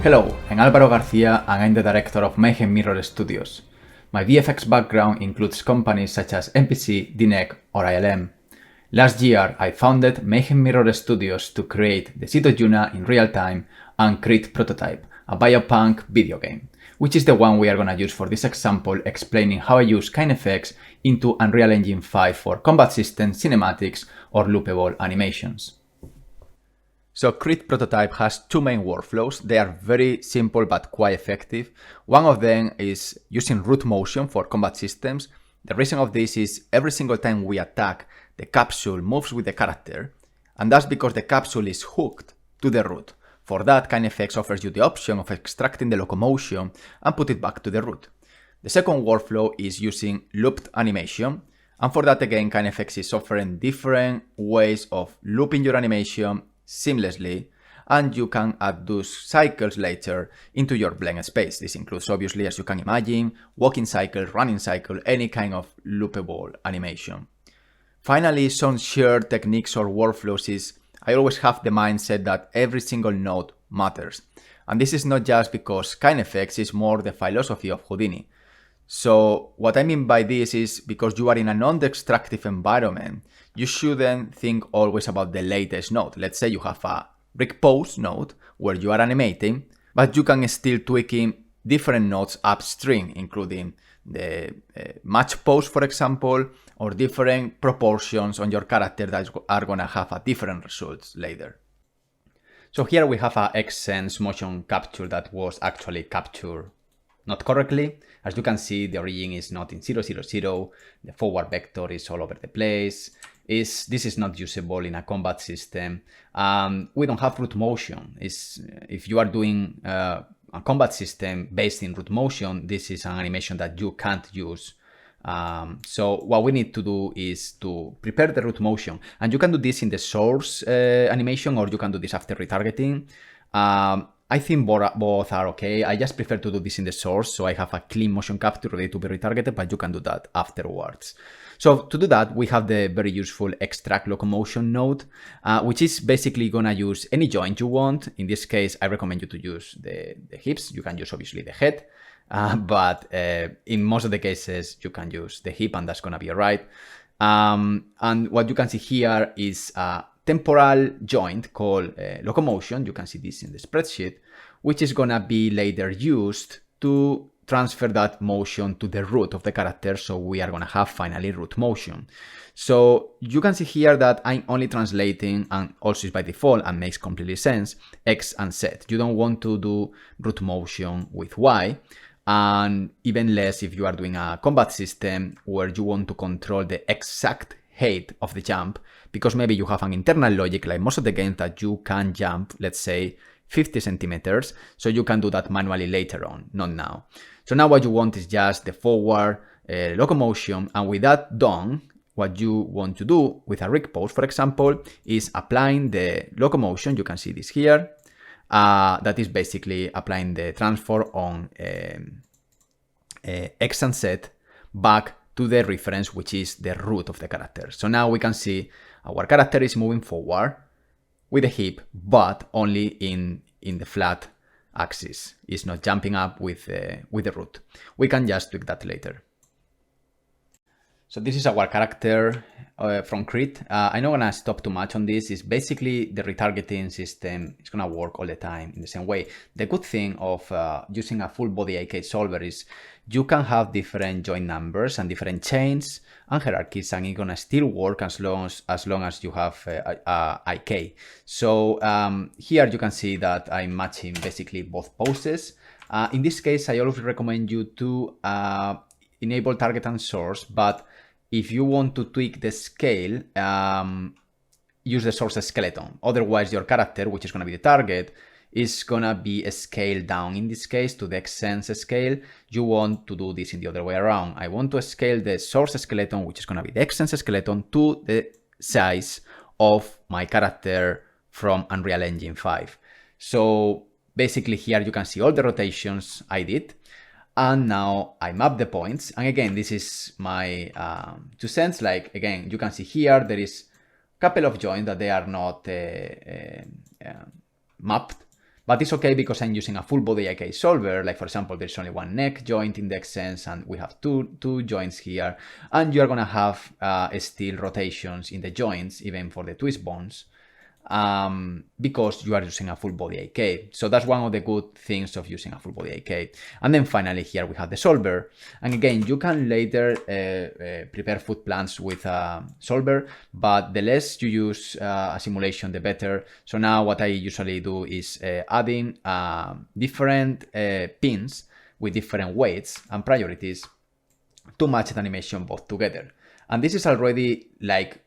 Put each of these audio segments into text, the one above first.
Hello, I'm Álvaro Garcia and I'm the director of Mayhem Mirror Studios. My VFX background includes companies such as MPC, DNEG or ILM. Last year, I founded Mayhem Mirror Studios to create the Seed of Juna in real time and CRETE prototype, a biopunk video game, which is the one we are going to use for this example, explaining how I use KineFX into Unreal Engine 5 for combat systems, cinematics, or loopable animations. So CRETE prototype has two main workflows. They are very simple but quite effective. One of them is using root motion for combat systems. The reason of this is every single time we attack, the capsule moves with the character, and that's because the capsule is hooked to the root. For that, KineFX offers you the option of extracting the locomotion and put it back to the root. The second workflow is using looped animation, and for that again, KineFX is offering different ways of looping your animation seamlessly, and you can add those cycles later into your blend space. This includes, obviously, as you can imagine, walking cycle, running cycle, any kind of loopable animation. Finally, some shared techniques or workflows is I always have the mindset that every single node matters. And this is not just because KineFX is more the philosophy of Houdini. So what I mean by this is because you are in a non-destructive environment, you shouldn't think always about the latest node. Let's say you have a rigpose node where you are animating, but you can still tweaking different nodes upstream, including the match pose, for example, or different proportions on your character that are going to have a different results later. So here we have a Xsens motion capture that was actually captured not correctly. As you can see, the origin is not in 0, 0, 0. The forward vector is all over the place. This is not usable in a combat system. We don't have root motion. If you are doing a combat system based in root motion, this is an animation that you can't use. So what we need to do is to prepare the root motion. And you can do this in the source animation, or you can do this after retargeting. I think both are okay. I just prefer to do this in the source, so I have a clean motion capture ready to be retargeted, but you can do that afterwards. So to do that, we have the very useful extract locomotion node, which is basically gonna use any joint you want. In this case, I recommend you to use the hips. You can use obviously the head, but in most of the cases, you can use the hip and that's gonna be all right. And what you can see here is a temporal joint called locomotion. You can see this in the spreadsheet, which is gonna be later used to transfer that motion to the root of the character. So we are gonna have finally root motion. So you can see here that I'm only translating, and also is by default and makes completely sense, X and Z. You don't want to do root motion with Y, and even less if you are doing a combat system where you want to control the exact height of the jump, because maybe you have an internal logic like most of the games that you can jump, let's say 50 centimeters, so you can do that manually later on, not now. So now what you want is just the forward locomotion, and with that done, what you want to do with a rig pose, for example, is applying the locomotion. You can see this here. That is basically applying the transform on X and Z back to the reference, which is the root of the character. So now we can see our character is moving forward with the hip, but only in the flat axis. It's not jumping up with the root. We can just tweak that later. So this is our character from CRETE. I'm not gonna stop too much on this. It's basically the retargeting system. It's gonna work all the time in the same way. The good thing of using a full body IK solver is you can have different joint numbers and different chains and hierarchies, and it's gonna still work as long as you have IK. So here you can see that I'm matching basically both poses. In this case, I always recommend you to enable target and source, but if you want to tweak the scale, use the source skeleton. Otherwise, your character, which is going to be the target, is going to be scaled down. In this case, to the Xsens scale. You want to do this in the other way around. I want to scale the source skeleton, which is going to be the Xsens skeleton, to the size of my character from Unreal Engine 5. So basically here you can see all the rotations I did. And now I map the points. And again, this is my 2 cents. Like, again, you can see here, there is a couple of joints that they are not mapped. But it's okay because I'm using a full body IK solver. Like for example, there's only one neck joint in the Xsens and we have two joints here. And you're gonna have still rotations in the joints, even for the twist bones, because you are using a full body IK. So that's one of the good things of using a full body IK. And then finally here we have the solver. And again, you can later prepare food plans with a solver, but the less you use a simulation, the better. So now what I usually do is adding different pins with different weights and priorities to match the animation both together. And this is already like,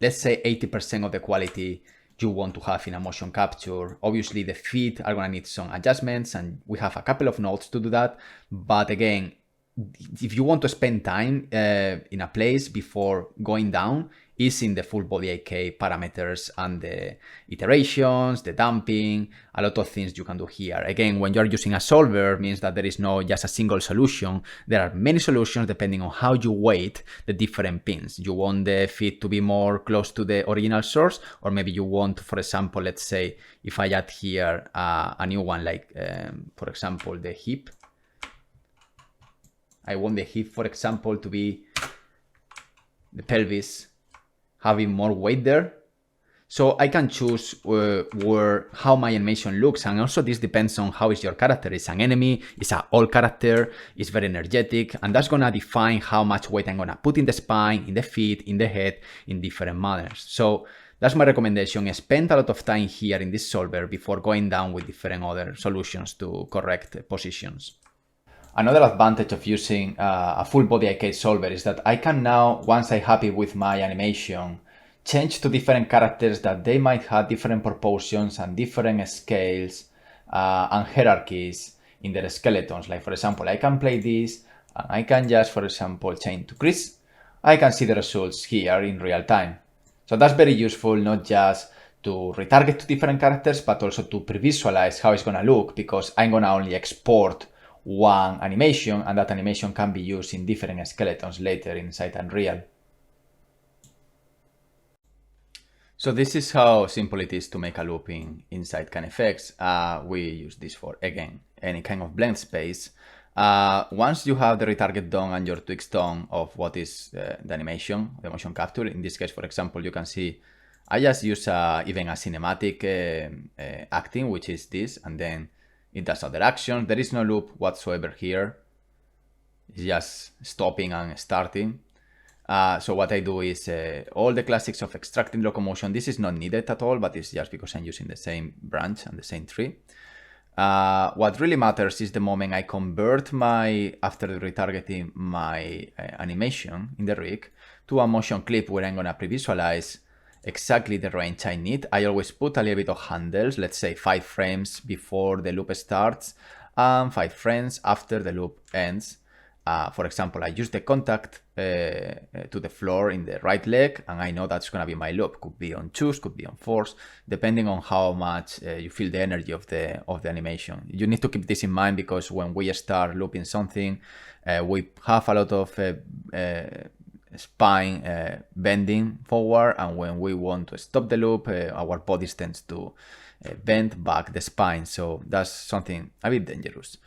let's say 80% of the quality you want to have in a motion capture. Obviously the feet are gonna need some adjustments and we have a couple of nodes to do that. But again, if you want to spend time in a place before going down, is in the full body IK parameters and the iterations, the damping, a lot of things you can do here. Again, when you're using a solver, means that there is no just a single solution. There are many solutions depending on how you weight the different pins. You want the feet to be more close to the original source, or maybe you want, for example, let's say if I add here a new one, like for example, the hip. I want the hip, for example, to be the pelvis having more weight there. So I can choose how my animation looks. And also this depends on how is your character. It's an enemy, it's an old character, it's very energetic. And that's gonna define how much weight I'm gonna put in the spine, in the feet, in the head, in different manners. So that's my recommendation. Spend a lot of time here in this solver before going down with different other solutions to correct positions. Another advantage of using a full body IK solver is that I can now, once I'm happy with my animation, change to different characters that they might have different proportions and different scales and hierarchies in their skeletons. Like for example, I can play this and I can just, for example, change to Chris. I can see the results here in real time. So that's very useful, not just to retarget to different characters, but also to pre-visualize how it's gonna look, because I'm gonna only export one animation and that animation can be used in different skeletons later inside Unreal. So this is how simple it is to make a loop inside KineFX. We use this for, again, any kind of blend space. Once you have the retarget done and your tweaks done of what is the animation, the motion capture, in this case, for example, you can see I just use even a cinematic acting, which is this, and then it does other actions. There is no loop whatsoever here. It's just stopping and starting. So what I do is all the classics of extracting locomotion. This is not needed at all, but it's just because I'm using the same branch and the same tree. What really matters is the moment I convert after retargeting my animation in the rig to a motion clip where I'm gonna pre-visualize exactly the range I need. I always put a little bit of handles, let's say 5 frames before the loop starts and 5 frames after the loop ends. For example, I use the contact to the floor in the right leg, and I know that's going to be my loop. Could be on 2s, could be on 4s, depending on how much you feel the energy of the animation. You need to keep this in mind, because when we start looping something, we have a lot of spine bending forward, and when we want to stop the loop, our body tends to bend back the spine. So that's something a bit dangerous.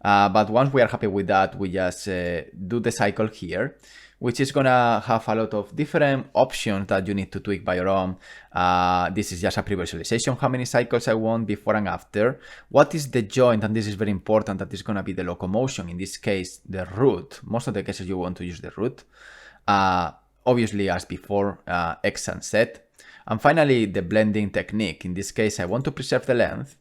But once we are happy with that, we just do the cycle here, which is gonna have a lot of different options that you need to tweak by your own. This is just a pre-visualization, how many cycles I want before and after. What is the joint, and this is very important, that is gonna be the locomotion, in this case the root. Most of the cases you want to use the root. Obviously, as before, X and Z. And finally, the blending technique. In this case, I want to preserve the length,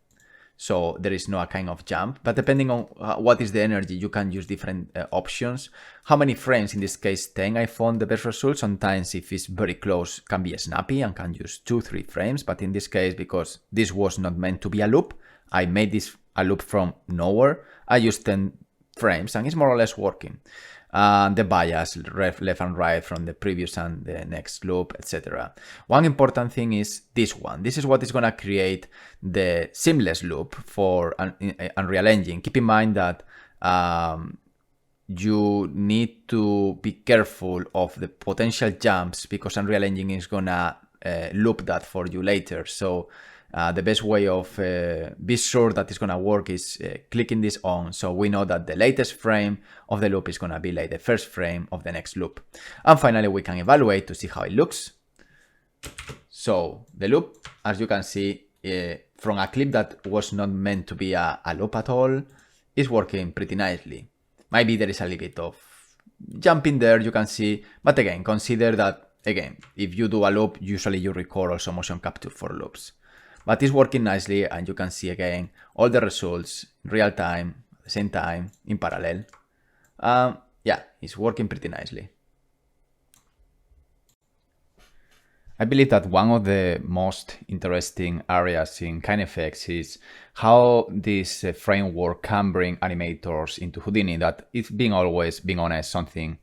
so there is no kind of jump. But depending on what is the energy, you can use different options. How many frames? In this case, 10, I found the best result. Sometimes, if it's very close, can be snappy and can use 2-3 frames. But in this case, because this was not meant to be a loop, I made this a loop from nowhere. I used 10 frames, and it's more or less working. The bias, left and right from the previous and the next loop, etc. One important thing is this one. This is what is going to create the seamless loop for Unreal Engine. Keep in mind that you need to be careful of the potential jumps, because Unreal Engine is going to loop that for you later. So the best way of be sure that it's gonna work is clicking this on, so we know that the latest frame of the loop is gonna be like the first frame of the next loop. And finally, we can evaluate to see how it looks. So the loop, as you can see, from a clip that was not meant to be a loop at all, is working pretty nicely. Maybe there is a little bit of jumping there, you can see, but again, consider that, again, if you do a loop, usually you record also motion capture for loops. But it's working nicely, and you can see again all the results in real time, at the same time, in parallel. Yeah, it's working pretty nicely. I believe that one of the most interesting areas in KineFX is how this framework can bring animators into Houdini. That it's being honest, something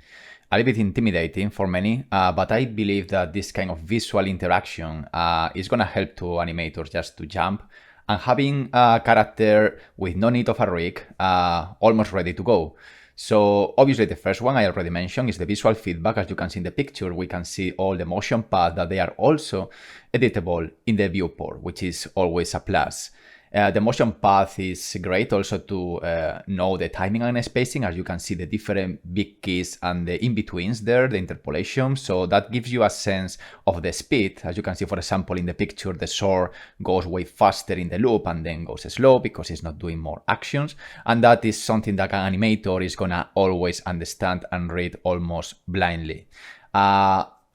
a little bit intimidating for many, but I believe that this kind of visual interaction is going to help to animators just to jump, and having a character with no need of a rig almost ready to go. So obviously the first one I already mentioned is the visual feedback. As you can see in the picture, we can see all the motion paths that they are also editable in the viewport, which is always a plus. The motion path is great also to know the timing and spacing. As you can see, the different big keys and the in-betweens there, the interpolation. So that gives you a sense of the speed. As you can see, for example, in the picture, the sword goes way faster in the loop and then goes slow because it's not doing more actions. And that is something that an animator is gonna always understand and read almost blindly.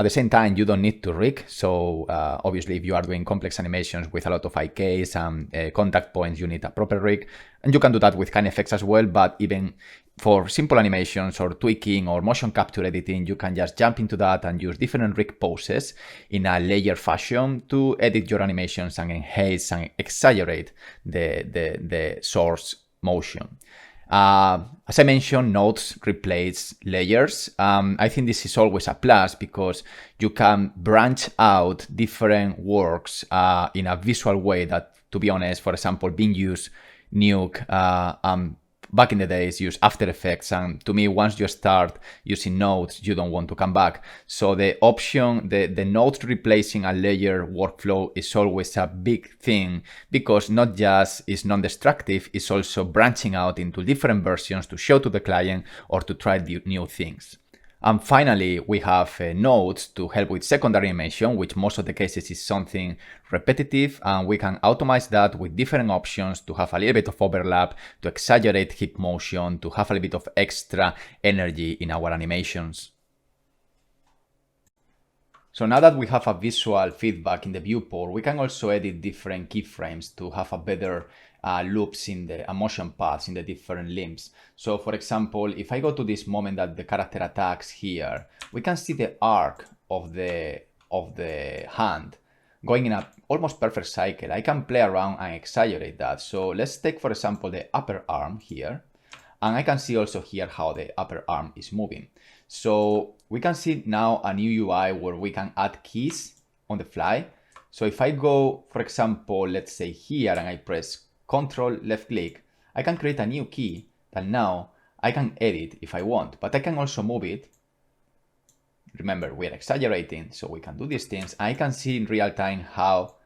At the same time, you don't need to rig. So obviously, if you are doing complex animations with a lot of IKs and contact points, you need a proper rig. And you can do that with KineFX as well. But even for simple animations or tweaking or motion capture editing, you can just jump into that and use different rig poses in a layer fashion to edit your animations and enhance and exaggerate the source motion. As I mentioned, nodes replace layers. I think this is always a plus because you can branch out different works in a visual way that, to be honest, for example, being used Nuke back in the days used After Effects, and to me, once you start using nodes, you don't want to come back. So the option, the nodes replacing a layer workflow is always a big thing, because not just is non-destructive, it's also branching out into different versions to show to the client or to try new things. And finally, we have nodes to help with secondary animation, which most of the cases is something repetitive, and we can automate that with different options to have a little bit of overlap, to exaggerate hip motion, to have a little bit of extra energy in our animations. So now that we have a visual feedback in the viewport, we can also edit different keyframes to have a better loops in the motion paths in the different limbs. So for example, if I go to this moment that the character attacks here, we can see the arc of the hand going in a almost perfect cycle. I can play around and exaggerate that. So let's take, for example, the upper arm here, and I can see also here how the upper arm is moving. So we can see now a new UI where we can add keys on the fly. So if I go, for example, let's say here, and I press Control left click, I can create a new key that now I can edit if I want, but I can also move it. Remember, we are exaggerating, so we can do these things. I can see in real time how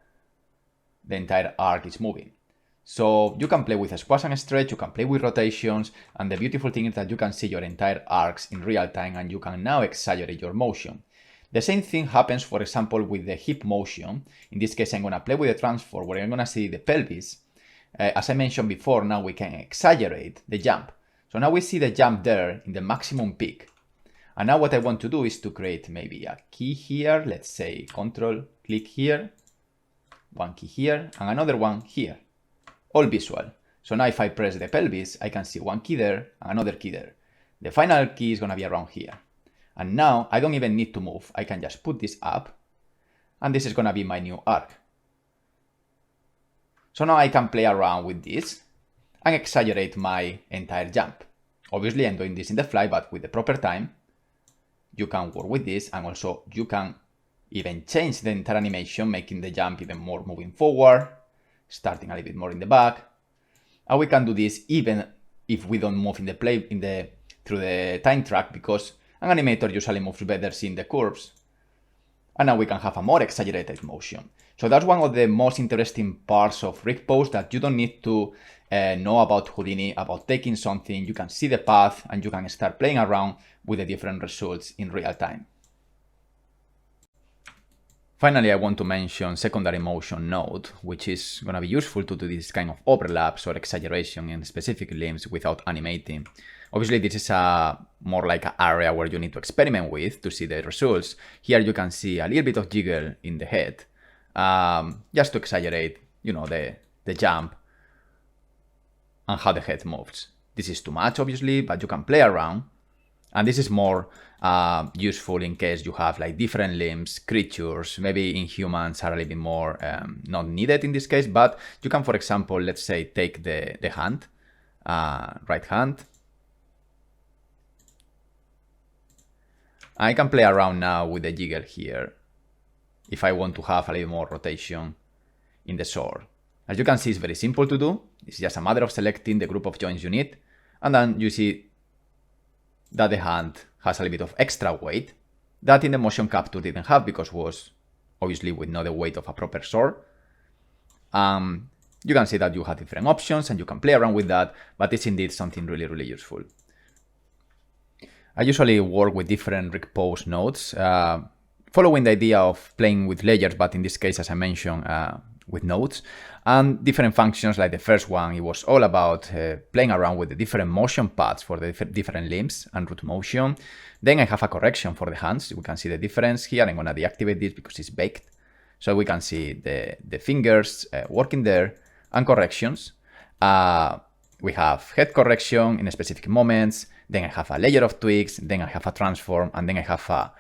the entire arc is moving. So you can play with a squash and stretch, you can play with rotations, and the beautiful thing is that you can see your entire arcs in real time, and you can now exaggerate your motion. The same thing happens, for example, with the hip motion. In this case, I'm going to play with the transform, where I'm going to see the pelvis. As I mentioned before, now we can exaggerate the jump. So now we see the jump there in the maximum peak. And now what I want to do is to create maybe a key here. Let's say Control, click here, one key here, and another one here. All visual. So now if I press the pelvis, I can see one key there and another key there. The final key is going to be around here. And now I don't even need to move. I can just put this up, and this is going to be my new arc. So now I can play around with this and exaggerate my entire jump. Obviously, I'm doing this in the fly, but with the proper time, you can work with this, and also you can even change the entire animation, making the jump even more moving forward, starting a little bit more in the back. And we can do this even if we don't move in the play through the time track, because an animator usually moves better seeing the curves. And now we can have a more exaggerated motion. So that's one of the most interesting parts of rigpose, that you don't need to know about Houdini, about taking something. You can see the path and you can start playing around with the different results in real time. Finally, I want to mention secondary motion node, which is going to be useful to do this kind of overlaps or exaggeration in specific limbs without animating. Obviously, this is more like an area where you need to experiment with to see the results. Here you can see a little bit of jiggle in the head, just to exaggerate, the jump and how the head moves. This is too much, obviously, but you can play around. And this is more useful in case you have like different limbs, creatures, maybe in humans are a little bit more not needed in this case, but you can, for example, let's say take the hand, right hand. I can play around now with the jiggle here if I want to have a little more rotation in the sword. As you can see, it's very simple to do. It's just a matter of selecting the group of joints you need, and then you see that the hand has a little bit of extra weight that in the motion capture didn't have, because it was obviously with not the weight of a proper sword. You can see that you have different options and you can play around with that, but it's indeed something really, really useful. I usually work with different rigpose nodes, following the idea of playing with layers, but in this case, as I mentioned, with nodes, and different functions. Like the first one, it was all about playing around with the different motion paths for the different limbs and root motion. Then I have a correction for the hands. We can see the difference here. I'm going to deactivate this because it's baked. So we can see the fingers working there, and corrections. We have head correction in specific moments. Then I have a layer of tweaks. Then I have a transform. And then I have a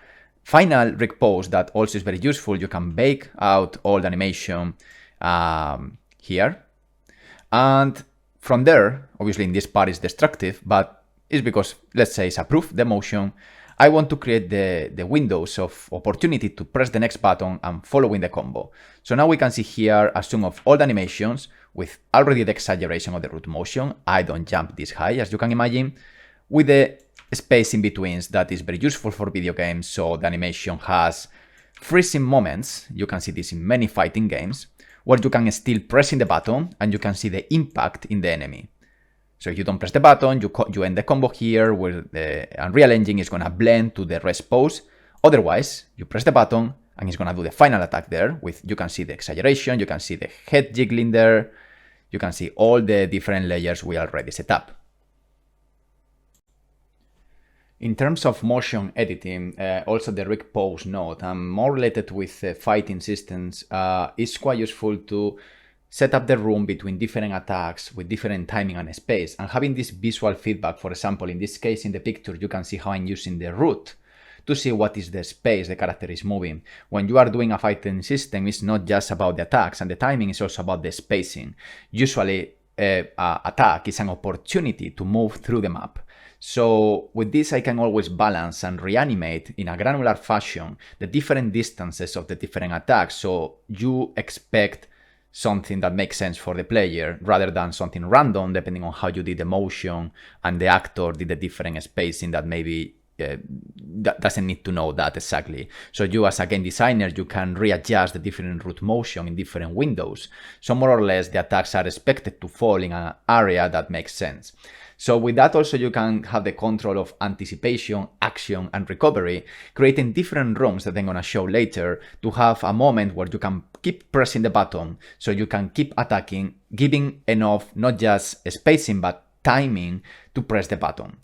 final rigpose that also is very useful. You can bake out all the animation here. And from there, obviously in this part is destructive, but it's because, let's say, it's approved the motion. I want to create the windows of opportunity to press the next button and following the combo. So now we can see here a sum of all the animations with already the exaggeration of the root motion. I don't jump this high, as you can imagine, with the space in betweens that is very useful for video games. So the animation has freezing moments. You can see this in many fighting games where you can still pressing the button and you can see the impact in the enemy. So if you don't press the button, you end the combo here where the Unreal Engine is going to blend to the rest pose. Otherwise, you press the button and it's going to do the final attack there with, you can see the exaggeration, you can see the head jiggling there, you can see all the different layers we already set up. In terms of motion editing, also the rigpose node, more related with fighting systems, is quite useful to set up the room between different attacks with different timing and space, and having this visual feedback. For example, in this case, in the picture, you can see how I'm using the root to see what is the space the character is moving. When you are doing a fighting system, it's not just about the attacks, and the timing is also about the spacing. Usually, attack is an opportunity to move through the map. So with this, I can always balance and reanimate in a granular fashion the different distances of the different attacks. So you expect something that makes sense for the player rather than something random, depending on how you did the motion and the actor did the different spacing that maybe that doesn't need to know that exactly. So you as a game designer, you can readjust the different root motion in different windows. So more or less the attacks are expected to fall in an area that makes sense. So with that also you can have the control of anticipation, action and recovery, creating different rooms that I'm going to show later to have a moment where you can keep pressing the button so you can keep attacking, giving enough not just spacing but timing to press the button.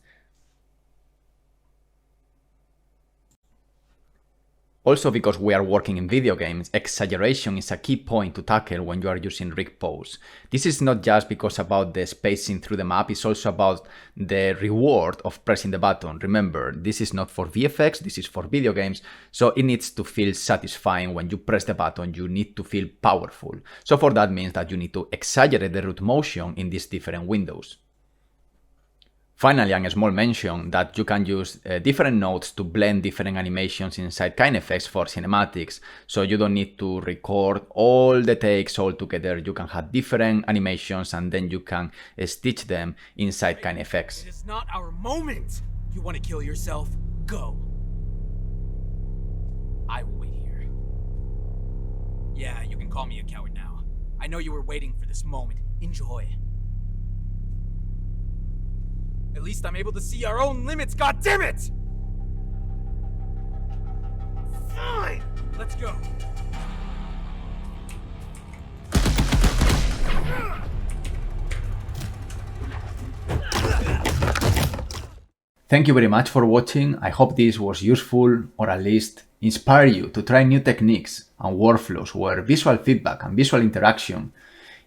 Also, because we are working in video games, exaggeration is a key point to tackle when you are using rigpose. This is not just because about the spacing through the map, it's also about the reward of pressing the button. Remember, this is not for VFX, this is for video games, so it needs to feel satisfying. When you press the button, you need to feel powerful. So for that means that you need to exaggerate the root motion in these different windows. Finally, a small mention that you can use different nodes to blend different animations inside KineFX for cinematics. So you don't need to record all the takes all together. You can have different animations and then you can stitch them inside KineFX. It is not our moment. You want to kill yourself? Go. I will wait here. Yeah, you can call me a coward now. I know you were waiting for this moment. Enjoy. At least I'm able to see our own limits, goddammit! Fine! Let's go. Thank you very much for watching. I hope this was useful, or at least inspire you to try new techniques and workflows where visual feedback and visual interaction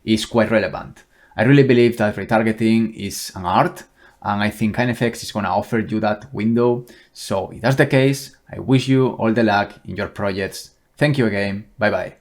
is quite relevant. I really believe that retargeting is an art, and I think KineFX is going to offer you that window. So if that's the case, I wish you all the luck in your projects. Thank you again. Bye bye.